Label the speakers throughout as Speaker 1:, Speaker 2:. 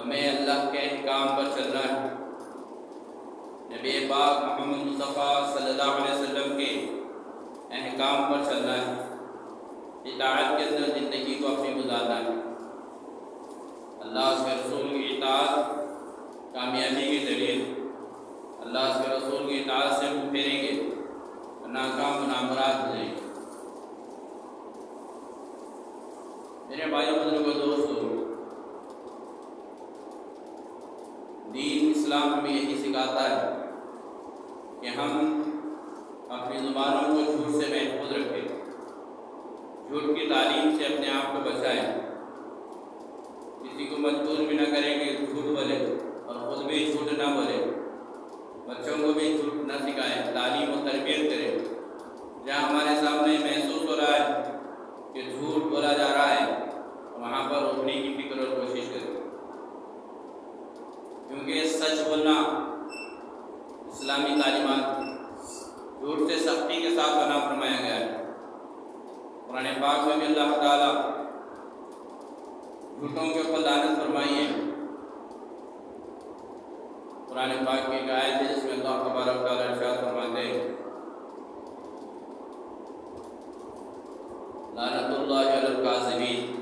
Speaker 1: ہمیں اللہ کے احکام پر چلنا ہے، نبی پاک محمد مصطفیٰ صلی اللہ علیہ وسلم کے احکام پر چلنا ہے، اطاعت کے اندر زندگی کو اپنی گزارنا ہے۔ اللہ اس کے رسول کی اطاعت کامیابی کی دلیل، اللہ اس کے رسول کی اطاعت سے منہ پھیریں گے ناکام و نامراد ہو جائیں گے۔ میرے بھائیوں بزرگوں دوستوں، دین اسلام ہمیں یہی سکھاتا ہے کہ ہم اپنی زبانوں کو جھوٹ سے محفوظ رکھیں، جھوٹ کی تعلیم سے اپنے آپ کو بچائیں، کسی کو مجبور بھی نہ کریں کہ جھوٹ بولے اور خود بھی جھوٹ نہ بولے، بچوں کو بھی جھوٹ نہ سکھائیں، تعلیم و تربیت کریں۔ جہاں ہمارے سامنے محسوس ہو رہا ہے کہ جھوٹ بولا جا رہا ہے، وہاں پر روکنے کی فکر اور کوشش کریں، کیونکہ سچ بولنا اسلامی تعلیمات، جھوٹ سے سختی کے ساتھ منع فرمایا گیا ہے۔ قرآن پاک میں بھی اللہ تعالیٰ جھوٹوں کے اوپر لعنت فرمائی ہے۔ قرآن پاک کی ایک آیت ہے جس میں اللہ تبارک تعالیٰ ارشاد فرماتے ہیں، لعنت اللہ علی الکاذبین۔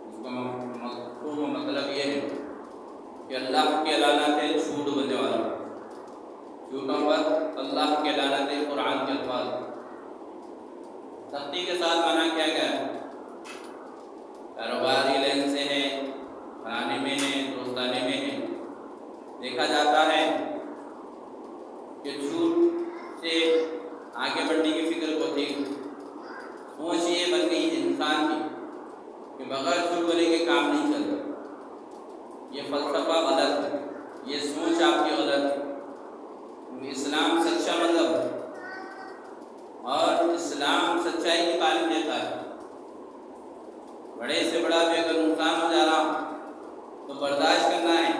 Speaker 1: اس کا مفہوم و مطلب یہ ہے کہ اللہ کی لعنت ہے جھوٹ بولنے والا، جھوٹوں پر اللہ کی لعنت ہے۔ قرآن کے الفاظ سختی کے ساتھ منع کیا گیا ہے۔ کاروباری لین سے ہے، کھانے میں ہے، دوستانے میں ہے، دیکھا جاتا ہے کہ جھوٹ سے آگے بڑھنے کی فکر ہوتی ہے، سوچ یہ بن گئی انسان کی کہ بغیر جھوٹ بولے کے کام نہیں چلتا۔ یہ فلسفہ غلط ہے، یہ سوچ آپ کی غلط ہے۔ اسلام سچا مذہب ہے اور اسلام سچائی کی تعلیم دیتا ہے۔ بڑے سے بڑا بھی اگر نقصان ہو جا رہا تو برداشت کرنا ہے،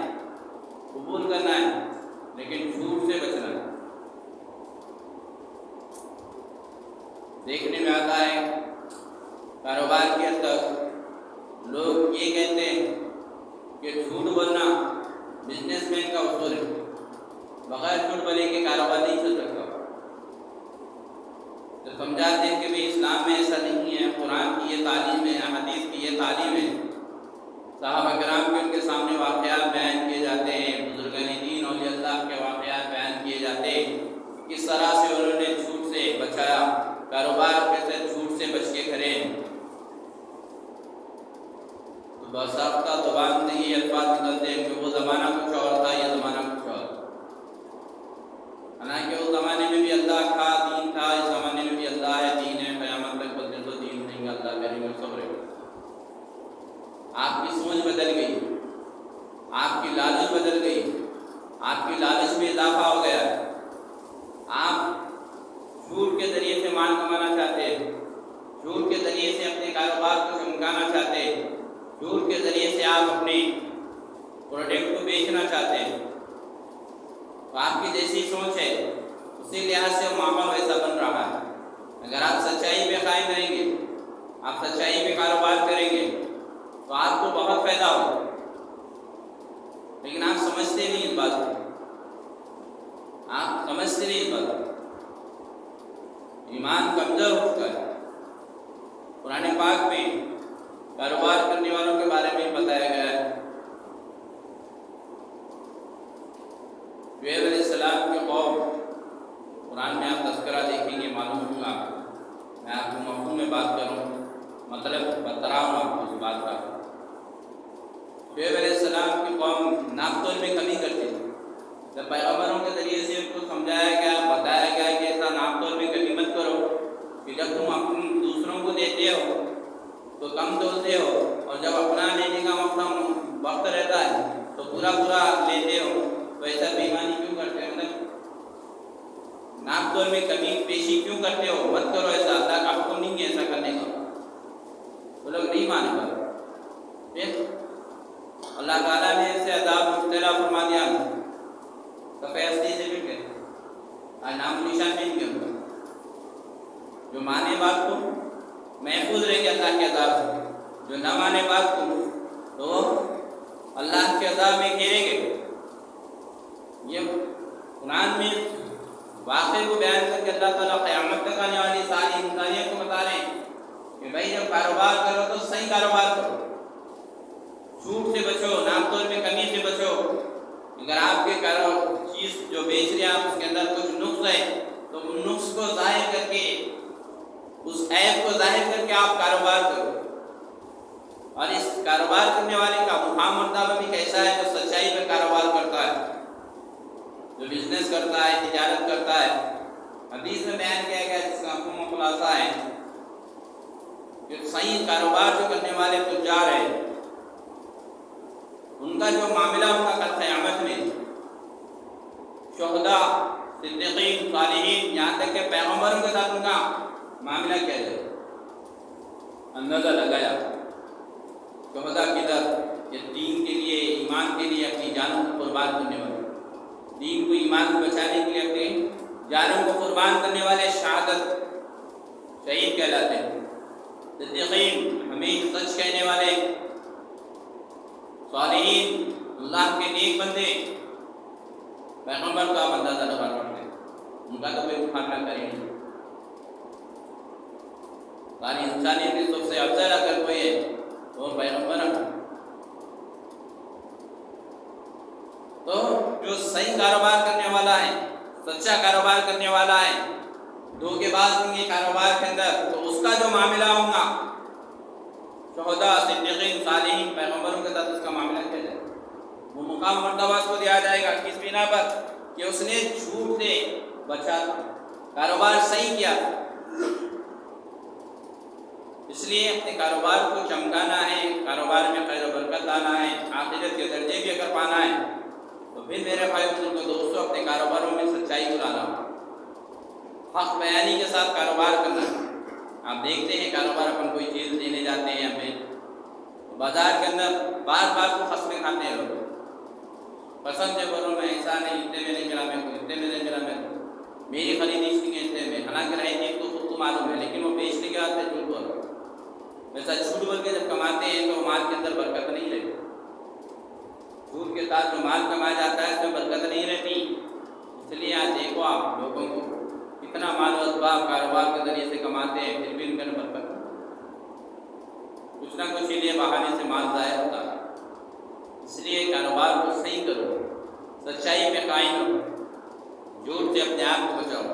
Speaker 1: قبول کرنا ہے، لیکن جھوٹ سے بچنا ہے۔ دیکھنے میں آتا ہے کاروبار کی حد تک لوگ یہ کہتے ہیں کہ جھوٹ بولنا بزنس مین کا اصول ہے، بغیر جھوٹ بولے کے کاروبار نہیں چل سکتا۔ تو سمجھاتے ہیں کہ بھئی اسلام میں ایسا نہیں ہے، قرآن کی یہ تعلیم ہے، حدیث کی یہ تعلیم ہے۔ صحابہ کرام کے ان کے سامنے واقعات بیان کیے جاتے ہیں، بزرگان دین اولیاء اللہ کے واقعات بیان کیے جاتے ہیں، کس طرح سے انہوں نے جھوٹ سے بچایا، کاروبار کیسے جھوٹ سے بچ کے کریں۔ تو باضابطہ زبان سے یہ الفاظ نکلتے ہیں کہ وہ زمانہ کچھ اور تھا، یہ زمانہ کچھ اور۔ حالانکہ اس زمانے میں بھی اللہ کا دین تھا، اس زمانے میں بھی اللہ ہے، دین ہے، قیامت تک بدل تو دین نہیں گا، اللہ کریم صبر ہے۔ آپ کی سوچ بدل گئی، آپ کی لالچ بدل گئی، آپ کی لالچ میں اضافہ ہو گیا، آپ جھوٹ کے ذریعے سے مال کمانا چاہتے ہیں، جھوٹ کے ذریعے سے اپنے کاروبار کو چمکانا چاہتے ہیں، جھوٹ کے ذریعے سے آپ اپنے پروڈکٹ کو بیچنا چاہتے ہیں۔ تو آپ کی جیسی سوچ ہے اسی لحاظ سے وہ معاملہ ویسا بن رہا ہے۔ اگر آپ سچائی پہ قائم رہیں گے، آپ سچائی پہ کاروبار کریں گے تو آپ کو بہت فائدہ ہوگا، لیکن آپ سمجھتے نہیں اس بات کو، آپ سمجھتے نہیں اس بات کو۔ ایمان کمزور ہو چکا ہے۔ قرآن پاک میں کاروبار کرنے والوں کے بارے میں بتایا گیا ہے۔ شعیب علیہ السلام کے قوم، قرآن میں آپ تذکرہ دیکھیں گے، معلوم ہوگا۔ میں آپ کو مفہوم میں بات کروں، مطلب بتا رہا ہوں آپ کو اس بات کا۔ شعیب علیہ السلام کی قوم ناپ تول میں کمی کرتی تھی۔ جب پیغمبروں کے ذریعے سے ان کو سمجھایا گیا، بتایا گیا کہ ایسا ناپ تول میں کمی مت کرو کہ جب تم اپنے دوسروں کو دیتے ہو تو کم تولتے ہو، اور جب اپنا لینے کا وقت رہتا ہے تو پورا لیتے ہو، تو ایسا بےایمانی کیوں کرتے ہو؟ ناپ تول میں کمی پیشی کیوں کرتے ہو؟ مت کرو ایسا، اللہ کا حکم نہیں ہے ایسا کرنے کا۔ وہ لوگ نہیں مانے گا، پھر اللہ تعالیٰ نے اسے عذاب مبتلا فرما دیا، کفیستی سے مل گئے، آج نام نشان نہیں کیا ان کا۔ جو مانے بات کو محفوظ رہے گا اللہ کے عذاب سے، جو نہ مانے بات کو تو اللہ کے عذاب میں گھیرے گئے۔ یہ قرآن میں واقعے کو بیان کر کے اللہ تعالیٰ قیامت تک آنے والی ساری انسانیت کو بتا رہے ہیں کہ بھائی جب کاروبار کرو تو صحیح کاروبار کرو، جھوٹ سے بچو، نام طور میں کمی سے بچو۔ اگر آپ کے چیز جو بیچ رہے ہیں آپ اس کے اندر کچھ نقص ہے تو ان نقص کو ظاہر کر کے، اس عیب کو ظاہر کر کے آپ کاروبار کرو۔ اور اس کاروبار کرنے والے کا مقام مرتبہ بھی کیسا ہے؟ جو سچائی پہ کاروبار کرتا ہے، جو بزنس کرتا ہے، تجارت کرتا ہے۔ حدیث میں بیان کیا گیا جس کا مفہوم و خلاصہ ہے کہ صحیح کاروبار جو کرنے والے تجار ہیں ان کا جو معاملہ ہوگا کل قیامت میں شہداء، صدیقین، صالحین، یہاں تک کہ پیغمبروں کے ساتھ ان کا معاملہ کیا جائے۔ اندازہ لگایا شہداء کدھر؟ کہ دین کے لیے، ایمان کے لیے اپنی جانوں کو قربان کرنے والے، دین کو، ایمان کو بچانے کے لیے اپنی جانوں کو قربان کرنے والے شہادت شہید کہلاتے ہیں۔ صدیقین ہمیں سچ کہنے والے، صالحین اللہ کے نیک بندے، پیغمبر کا آپ اندازہ لگا سکتے ہیں، ان کا تو کوئی مقابلہ کرے نہیں۔ ساری انسانیت میں سب سے افضل اگر کوئی ہے وہ پیغمبر ہے۔ تو جو صحیح کاروبار کرنے والا ہے، سچا کاروبار کرنے والا ہے، دھوکے باز نہیں ہے کاروبار کے اندر، تو اس کا جو معاملہ ہوگا شہداء، صدیقین، صالحین، پیغمبروں کے ساتھ اس کا معاملہ کیا جائے گا، وہ مقام مرتبہ اس کو دیا جائے گا۔ کس بنا پر؟ کہ اس نے جھوٹ سے بچا، کاروبار صحیح کیا۔ اس لیے اپنے کاروبار کو چمکانا ہے، کاروبار میں خیر و برکت لانا ہے، آخرت کے درجے بھی اگر پانا ہے تو پھر میرے بھائی بزرگوں دوستوں اپنے کاروباروں میں سچائی کو لانا، حق بیانی کے ساتھ کاروبار کرنا۔ آپ دیکھتے ہیں کاروبار اپن کوئی چیز لینے جاتے ہیں ہمیں بازار کے اندر بار بار کو خصمیں کھاتے ہیں لوگ، پسند سے بولو میں ایسا نہیں، اتنے میں نہیں ملا میرے کو، اتنے میں نہیں ملا میرے کو، میری خریدی اس کی اتنے میں، حالانکہ رہے چیز تو خود کو معلوم ہے، لیکن وہ بیچنے کے بعد جھوٹ بول رہا۔ ویسا جھوٹ بول کے جب کماتے ہیں تو مال کے اندر برکت نہیں رہتی، جھوٹ کے ساتھ جو مال کمایا جاتا ہے اس میں برکت نہیں رہتی۔ اس لیے آج دیکھو آپ لوگوں کو کتنا مال و اسباب کاروبار کے ذریعے سے کماتے ہیں، پھر بھی ان کے اندر برکت نہیں، کچھ نہ کچھ لیے بہانے سے مال ضائع ہوتا ہے۔ اس لیے کاروبار کو صحیح کرو، سچائی پہ قائم رہو، جھوٹ سے اپنے آپ کو بچاؤ۔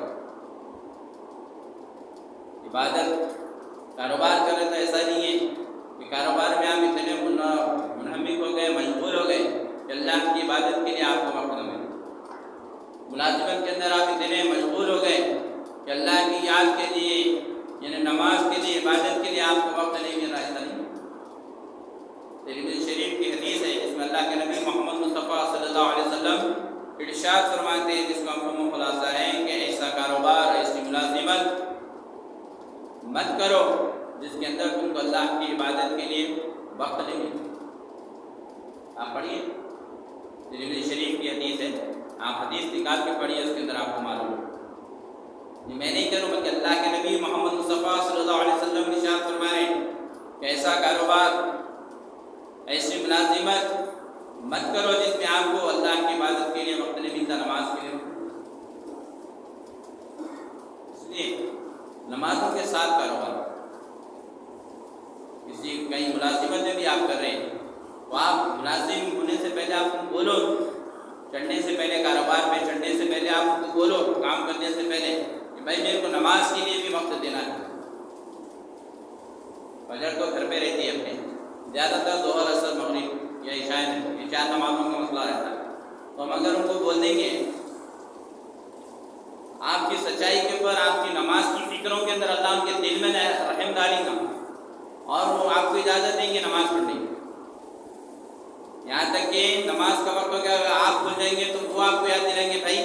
Speaker 1: عبادت کاروبار کرے تو ایسا نہیں ہے کہ کاروبار میں آپ اتنے منہمک ہو گئے، مشغول ہو گئے کہ اللہ کی عبادت کے لیے آپ کو وقت نہ ملے۔ ملازمت کے اندر آپ اتنے مشغول ہو گئے کہ اللہ کی یاد کے لیے، یعنی نماز کے لیے، عبادت کے لیے آپ کو وقت نہیں مل رہا، ایسا نہیں۔ ترمذی شریف کی حدیث ہے جس میں اللہ کے نبی محمد مصطفیٰ صلی اللہ علیہ وسلم ارشاد فرماتے ہیں، جس کا مفہوم و خلاصہ ہے کہ ایسا کاروبار، ایسی ملازمت مت کرو جس کے اندر تم کو اللہ کی عبادت کے لیے وقت نہیں ملتا۔ آپ پڑھیے، ترمذی شریف کی حدیث ہے، آپ حدیث نکال کے پڑھیے، اس کے اندر آپ کو معلوم ہے۔ میں نہیں کروں بلکہ اللہ کے نبی محمد مصطفیٰ صلی اللہ علیہ وسلم ارشاد فرمائے کہ ایسا کاروبار، ایسی ملازمت مت کرو جس میں آپ کو اللہ کی عبادت کے لیے وقت نہیں ملتا، نماز کے لیے۔ اس لیے نمازوں کے ساتھ کاروبار، کسی کہیں ملازمت میں بھی آپ کر رہے ہیں تو آپ ملازم ہونے سے پہلے آپ کو بولو، چڑھنے سے پہلے، کاروبار پہ چڑھنے سے پہلے آپ کو بولو، کام کرنے سے پہلے کہ بھائی میرے کو نماز کے لیے بھی وقت دینا ہے۔ فجر تو گھر پہ رہتی ہے اپنے، زیادہ تر ظہر، عصر، مغرب یا عشاء میں، یہ 4 نمازوں کا مسئلہ رہتا ہے۔ تو ہم اگر ان کو بول دیں گے آپ کی سچائی کے اوپر، آپ کی نماز کی فکروں کے اندر اللہ ان کے دل میں رحم ڈالے گا اور وہ آپ کو اجازت دیں گے نماز پڑھنے کی۔ یہاں تک کہ نماز کا وقت ہو گیا، اگر آپ بھول جائیں گے تو وہ آپ کو یاد دلائیں گے، بھائی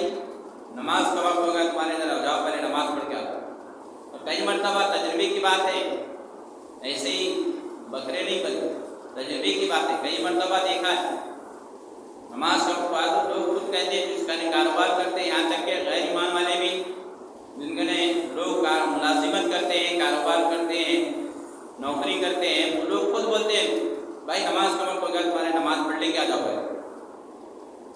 Speaker 1: نماز کا وقت ہو گیا تمہارے ذرا جاؤ پہلے نماز پڑھ کے آؤ۔ اور کئی مرتبہ تجربے کی بات ہے، ایسے ہی بکرے نہیں بنتے، تجربے کی بات ہے، کئی مرتبہ دیکھا ہے نماز کا بعد لوگ خود کہتے ہیں جس کا کاروبار کرتے ہیں، یہاں تک کہ غیر ایمان والے بھی جن کے لوگ ملازمت کرتے ہیں، کاروبار کرتے ہیں، نوکری کرتے ہیں، وہ لوگ خود بولتے ہیں بھائی نماز کا وقت ہو گیا تمہارے نماز پڑھ لیں گے آ جاؤ بھائی،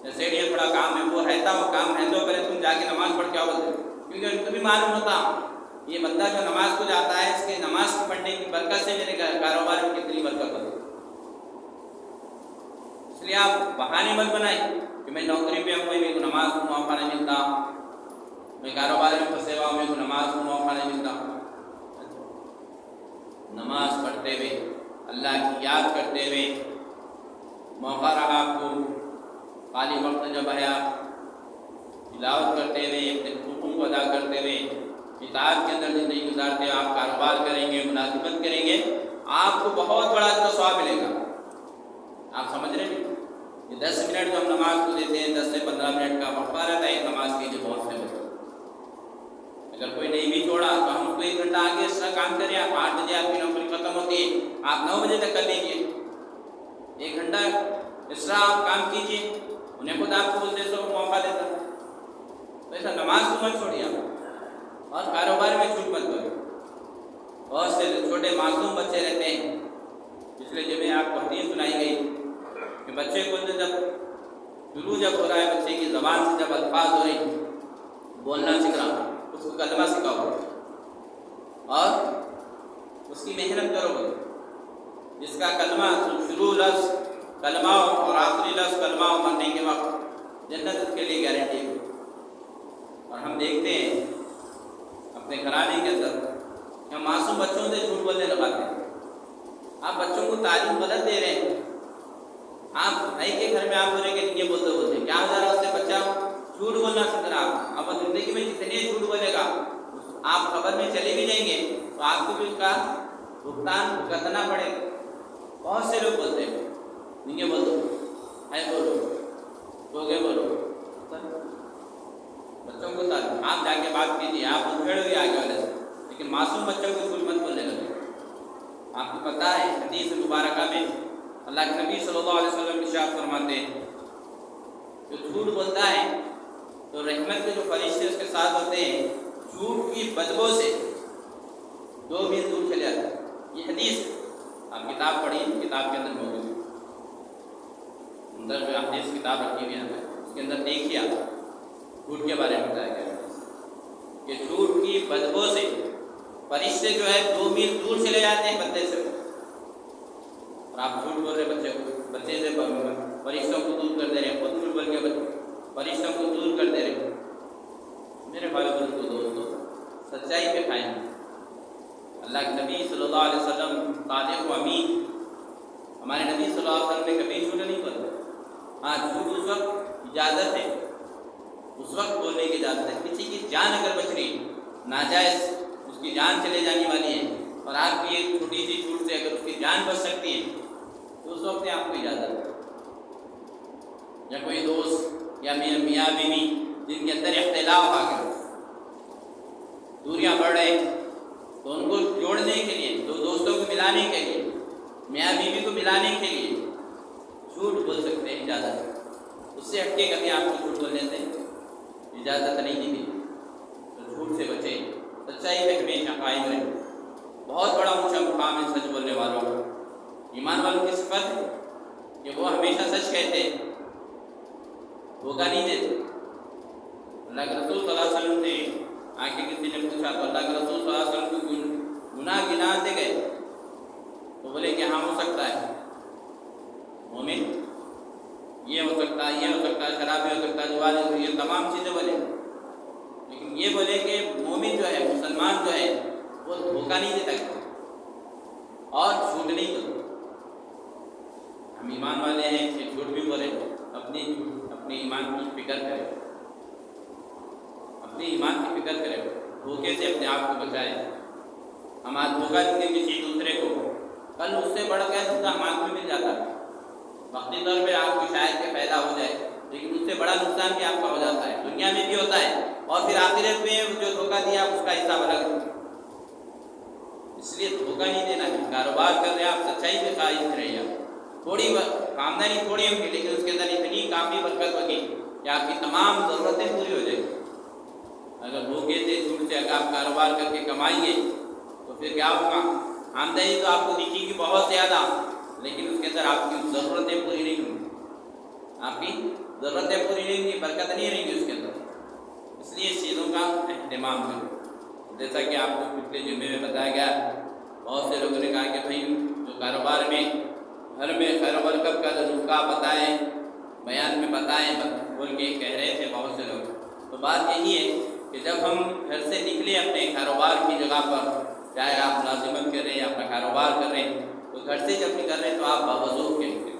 Speaker 1: جیسے یہ بڑا کام ہے وہ رہتا وہ کام ہینڈل کرے تم جا کے نماز پڑھ کے آؤ بولتے، کیونکہ ان کو بھی معلوم ہوتا یہ بندہ جو نماز کو جاتا ہے اس کے نماز کو پڑھنے کی برکت سے میرے کاروبار میں کتنی برکت ہوتی ہے۔ اس لیے آپ بہانے مت بنائیں کہ میں نوکری پہ ہوں میرے کو نماز کو موقع نہیں ملتا، میں کاروبار میں پھنسے ہوا ہوں میرے کو نماز کو موقع نہیں ملتا۔ نماز پڑھتے ہوئے اللہ کی یاد کرتے ہوئے موقع رہا آپ کو، خالی وقت جب آیا تلاوت کرتے ہوئے اپنے حقوق کو ادا کرتے ہوئے کتاب کے اندر زندگی گزارتے ہوئے آپ کاروبار کریں گے، ملازمت کریں گے، آپ کو بہت بڑا اس کا ثواب ملے گا۔ آپ سمجھ رہے ہیں کہ 10 منٹ جو ہم نماز کو دیتے ہیں 10 سے 15 منٹ کا وقفہ رہتا ہے، ایک نماز کے لیے بہت سے ہوتے ہیں۔ اگر کوئی نہیں بھی چھوڑا تو ہم کو 1 گھنٹہ آگے اس طرح کام کریں، آپ 8 بجے آپ کی نوکری ختم ہوتی ہے، آپ 9 بجے تک کر لیجیے، 1 گھنٹہ اس طرح آپ کام کیجیے، انہیں خود آپ کو اس جیسے موقع دیتا ہے۔ تو ایسا نماز کو مت چھوڑیے آپ، اور کاروبار میں چھوٹ مت کرو۔ بہت سے چھوٹے معصوم بچے رہتے ہیں، پچھلے جمعے آپ کو حدیث سنائی گئی کہ بچے کو جب شروع جب ہو رہا ہے، بچے کی زبان سے جب الفاظ ہو رہے ہیں، بولنا سیکھ رہا، اس کو کلمہ سکھاؤ اور اس کی محنت کرو، جس کا کلمہ شروع لفظ کلمہ اور آخری لفظ کلمہ مرنے کے وقت جنت اس کے لیے گارنٹی ہے۔ اور ہم دیکھتے ہیں اپنے گھرانے کے اندر کہ ہم معصوم بچوں سے جھوٹ بولنے لگاتے ہیں۔ آپ بچوں کو تعلیم غلط دے رہے ہیں، آپ بھائی کے گھر میں آپ بولیں کہ یہ بولتے بولتے کیا ہو جا رہا، اس سے بچہ جھوٹ بولنا سیکھ رہا۔ اب زندگی میں جتنے جھوٹ بولے گا آپ خبر میں چلے بھی جائیں گے تو آپ کو بھی اس کا بھگتان بھگتنا پڑے گا۔ بہت سے لوگ بولتے ہیں یہ بولو ہے بولو گوگے بولو، بچوں کو تعلیم آپ جا کے بات کیجیے، آپ انکھڑ ہوئے آگے والے سے، لیکن معصوم بچوں کو جھوٹ مت بولنے لگے۔ آپ کو پتہ ہے حدیث مبارکہ میں اللہ کے نبی صلی اللہ علیہ وسلم ارشاد فرماتے ہیں جو جھوٹ بولتا ہے تو رحمت کے جو فرشتے اس کے ساتھ ہوتے ہیں جھوٹ کی بدبو سے 2 میل دور چلے جاتے ہیں۔ یہ حدیث آپ کتاب پڑھیے، کتاب کے اندر موجود ہے، اندر جو حدیث کتاب رکھی ہوئی ہے اس کے اندر دیکھیے آپ جھوٹ کے بارے میں بتایا گیا کہ جھوٹ کی بدبو سے فرشتے جو ہے 2 میل دور چلے جاتے ہیں بندے سے، اور آپ جھوٹ بول رہے بچے سے فرشتوں کو دور کر دے رہے ہیں، خود جھوٹ بول کے فرشتوں کو دور کر دے رہے۔ میرے بھائی بزرگوں دوستوں، سچائی پہ کھائیں۔ اللہ کے نبی صلی اللہ علیہ وسلم صادق و امین، ہمارے نبی صلی اللہ علیہ وسلم نے کبھی جھوٹ نہیں بولا۔ ہاں جھوٹ اس وقت اجازت ہے، اس وقت بولنے کی اجازت ہے، کسی کی جان اگر بچ رہی ناجائز اس کی جان چلے جانے والی ہے اور آپ کی ایک چھوٹی سی جھوٹ سے اگر اس کی جان بچ سکتی ہے تو اس وقت آپ کو اجازت ہے۔ یا کوئی دوست یا میاں بیوی جن کے اندر اختلاف آ گیا، دوریاں بڑھ رہے تو ان کو جوڑنے کے لیے، دو دوستوں کو ملانے کے لیے، میاں بیوی کو ملانے کے لیے جھوٹ بول سکتے ہیں، اجازت ہے۔ اس سے ہٹ کے کبھی آپ کو جھوٹ بولنے سے اجازت نہیں دی، تو جھوٹ سے بچیں، سچائی پہ ہمیشہ قائم رہیں۔ بہت بڑا اونچا مقام ہے سچ بولنے والوں کا۔ ایمان والوں کی صفت ہے کہ وہ ہمیشہ سچ کہتے ہیں، دھوکہ نہیں دیتے۔ اللہ کے رسول صلی اللہ علیہ وسلم سے آ کے کسی نے پوچھا تو اللہ کے رسول صلی اللہ علیہ وسلم کو گناہ گناتے گئے تو بولے کہ ہاں ہو سکتا ہے مومن، یہ ہو سکتا ہے، یہ ہو سکتا ہے، شرابی ہو سکتا ہے، جوانی، یہ تمام چیزیں بولے، لیکن یہ بولے کہ مومن جو ہے، مسلمان جو ہے، وہ دھوکہ نہیں دیتا اور جھوٹ نہیں بولتا۔ ہم ایمان والے ہیں کہ جھوٹ بھی بولے، اپنے ایمان کی فکر کرے، اپنے ایمان کی فکر کرے، دھوکے سے اپنے آپ کو بچائے۔ ہم آج دھوکہ دیتے کسی دوسرے کو، کل اس سے بڑھ گیا دوسرا ہم آپ کو مل جاتا ہے۔ وقتی طور پہ آپ کو شاید کہ پیدا ہو جائے، لیکن اس سے بڑا نقصان بھی آپ کا ہو جاتا ہے، دنیا میں بھی ہوتا ہے، اور پھر آخرت میں جو دھوکہ دیا اس کا حساب الگ ہے۔ اس لیے دھوکہ نہیں دینا ہے۔ کاروبار کر رہے ہیں آپ، سچائی پہ قائم رہیے۔ تھوڑی آمدنی تھوڑی ہوگی لیکن اس کے اندر اتنی کافی برکت ہوگی کہ آپ کی تمام ضرورتیں پوری ہو جائیں گی۔ اگر دھوکے سے جھوٹ سے اگر آپ کاروبار کر کے کمائیں گے تو پھر کیا ہوگا؟ آمدنی تو آپ کو دکھے گی بہت زیادہ، لیکن اس کے اندر آپ کی ضرورتیں پوری نہیں ہوں گی، آپ کی ضرورتیں پوری نہیں ہوں گی، برکت نہیں رہیں گی اس کے اندر. اس لیے اس چیزوں کا اہتمام کرو. جیسا کہ آپ کو پچھلے جمعے میں بتایا گیا، بہت سے لوگوں نے کہا کہ بھائی جو کاروبار میں گھر میں خیر و برکت کا جو نسخہ بتائیں، بیان میں بتائیں بول کے کہہ رہے تھے بہت سے لوگ. تو بات یہی ہے کہ جب ہم گھر سے نکلے اپنے کاروبار کی جگہ پر، چاہے آپ ملازمت کر رہے ہیں یا اپنا کاروبار کر رہے ہیں، تو گھر سے جب نکل رہے ہیں تو آپ باوضو کے نکلیں،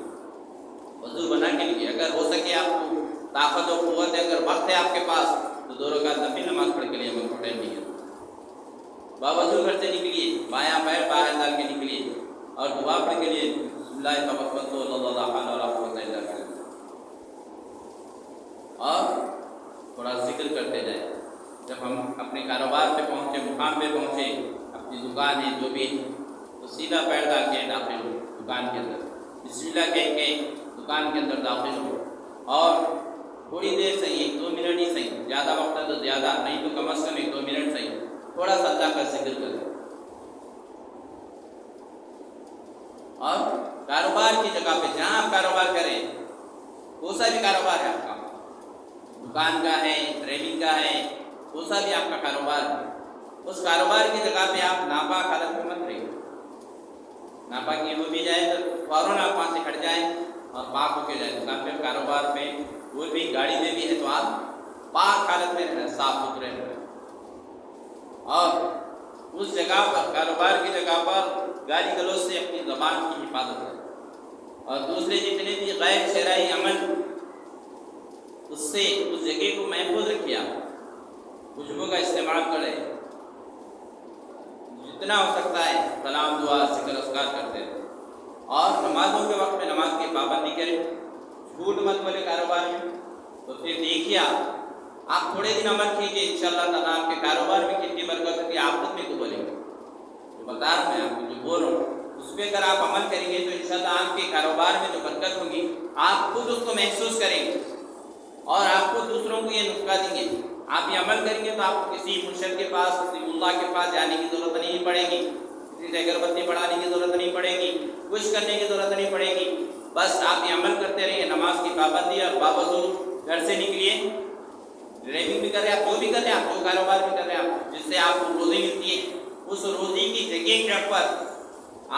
Speaker 1: وضو بنا کے نکلیں. اگر ہو سکے آپ کو طاقت و قوت ہے، اگر وقت ہے آپ کے پاس، تو 2 رکعت نفل نماز پڑھ کے لیے ہم کو ٹائم نہیں ہے. باوضو گھر سے نکلیے، بایاں پیر باہر ڈال کے نکلیے اور دعا پڑھ کے لیے بسم اللہ توکلت علی اللہ ولا قوت الا باللہ، اور تھوڑا ذکر کرتے جائیں. جب ہم اپنے کاروبار پہ پہنچے، مقام پہ پہنچے، اپنی دکان ہے جو بھی، تو سیدھا پیر ڈال کے داخل ہو دکان کے اندر، بسم اللہ کہہ کے دکان کے اندر داخل ہو، اور تھوڑی دیر صحیح 2 منٹ ہی صحیح، زیادہ وقت ہے تو زیادہ نہیں تو کم از کم 1-2 منٹ صحیح، تھوڑا سا اللہ کا ذکر کریں. اور کاروبار کی جگہ پہ جہاں آپ کاروبار کریں، کون سا بھی کاروبار ہے آپ کا، دکان کا ہے، ٹریڈنگ کا ہے، کون سا بھی آپ کا کاروبار ہے، اس کاروبار کی جگہ پہ آپ ناپاک حالت میں مت رہیے. ناپاک یہ ہو بھی جائے تو فوراً آپ وہاں سے ہٹ جائیں اور پاک ہو کے جائیں. دکان پہ، کاروبار میں، کوئی بھی گاڑی میں بھی ہے تو آپ پاک حالت میں رہنا، صاف ستھرے رہنا. اور اس جگہ پر، کاروبار کی جگہ پر گالی گلوچ سے اپنی زبان کی حفاظت کریں، اور دوسرے جتنے بھی غیر شرعی عمل اس سے اس جگہ کو محفوظ رکھیے. آپ خوشبو کا استعمال کریں، جتنا ہو سکتا ہے سلام دعا ذکر اذکار کرتے ہیں، اور نمازوں کے وقت میں نماز کی پابندی کریں. جھوٹ مت بولے کاروبار میں. تو پھر دیکھیے آپ تھوڑے دن عمل کیجیے، انشاءاللہ تعالیٰ آپ کے کاروبار میں کتنی برکت ہوتی ہے آپ خود میں کو بولیں گے. جو بتا رہا ہوں میں آپ کو، جو بول رہا ہوں اس پہ اگر آپ عمل کریں گے تو انشاءاللہ آپ کے کاروبار میں جو برکت ہوگی آپ خود اس کو محسوس کریں گے، اور آپ کو دوسروں کو یہ نسخہ دیں گے. آپ یہ عمل کریں گے تو آپ کو کسی مرشد کے پاس، کسی اللہ کے پاس جانے کی ضرورت نہیں پڑے گی، کسی سے اگربتی بڑھانے کی ضرورت نہیں پڑے گی، کچھ کرنے کی ضرورت نہیں پڑے گی. بس آپ یہ عمل کرتے رہیے، نماز کی پابندی، اور باوضو گھر سے نکلیے. ڈرائیونگ بھی کر رہے ہیں آپ، جو بھی کر رہے ہیں آپ، جو کاروبار بھی کر رہے ہیں آپ، جس سے آپ کو روزی ملتی ہے، اس روزی کی جگہ پر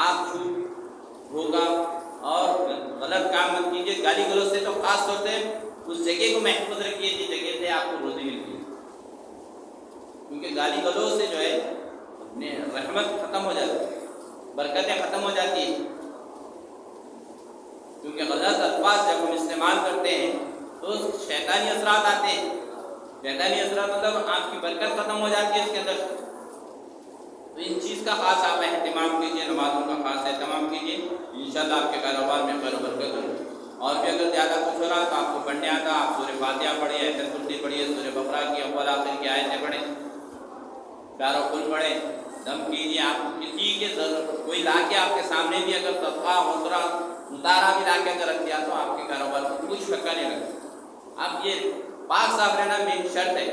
Speaker 1: آپ جھوٹ، دھوکہ اور غلط کام مت کیجیے. گالی گلوچ سے تو خاص طور سے اس جگہ کو محفوظ رکھیے جس جگہ سے آپ کو روزی ملتی ہے، کیونکہ گالی گلوچ سے جو ہے اپنے رحمت ختم ہو جاتی ہے، برکتیں ختم ہو جاتی ہیں. کیونکہ غلط الفاظ جب ہم استعمال کرتے ہیں تو شیطانی اثرات آتے ہیں. شیطانی اثرات مطلب آپ کی برکت ختم ہو جاتی ہے اس کے اندر. تو ان چیز کا خاص آپ اہتمام کیجیے، نمازوں کا خاص اہتمام کیجیے، انشاءاللہ آپ کے کاروبار میں خیر و برکت ہوگی. اور بھی اگر زیادہ کچھ ہو رہا تو آپ کو پڑھنے آتا، آپ سورہ فاتحہ پڑھیے، آیت الکرسی پڑھیے، سورہ بقرہ کی اول آخر کی آیتیں پڑھیں، چاروں کل پڑھیں، دم کیجیے. آپ کسی کے ضرورت کوئی لا کے آپ کے سامنے بھی اگر صدقہ اتارا بھی لا کے اگر رکھ دیا تو آپ کے کاروبار کو کچھ دھکا نہیں لگتا. آپ یہ پاک صاف رہنا مین شرط ہے،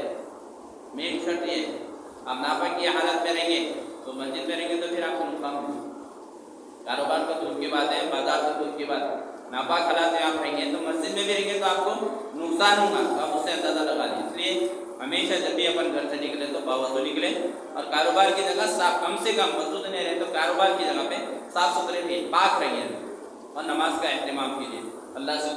Speaker 1: مین شرط یہ ہے. آپ ناپاک کی حالت میں رہیں گے تو مسجد میں رہیں گے تو پھر آپ کو نقصان ہوگا. کاروبار کا دور کی بات ہے، بازار کا دور کی بات ہے. ناپاک حالات میں آپ رہیں گے تو مسجد میں بھی رہیں گے تو آپ کو نقصان ہوگا. تو آپ اس سے اندازہ لگا لیں. اس لیے ہمیشہ جب بھی اپن گھر سے نکلے تو باوضو نکلے، اور کاروبار کی جگہ صاف، کم سے کم وضو نہیں رہے تو کاروبار کی جگہ پہ صاف ستھرے رہیے، پاک رہیے، اور نماز کا اہتمام کیجیے. اللہ سے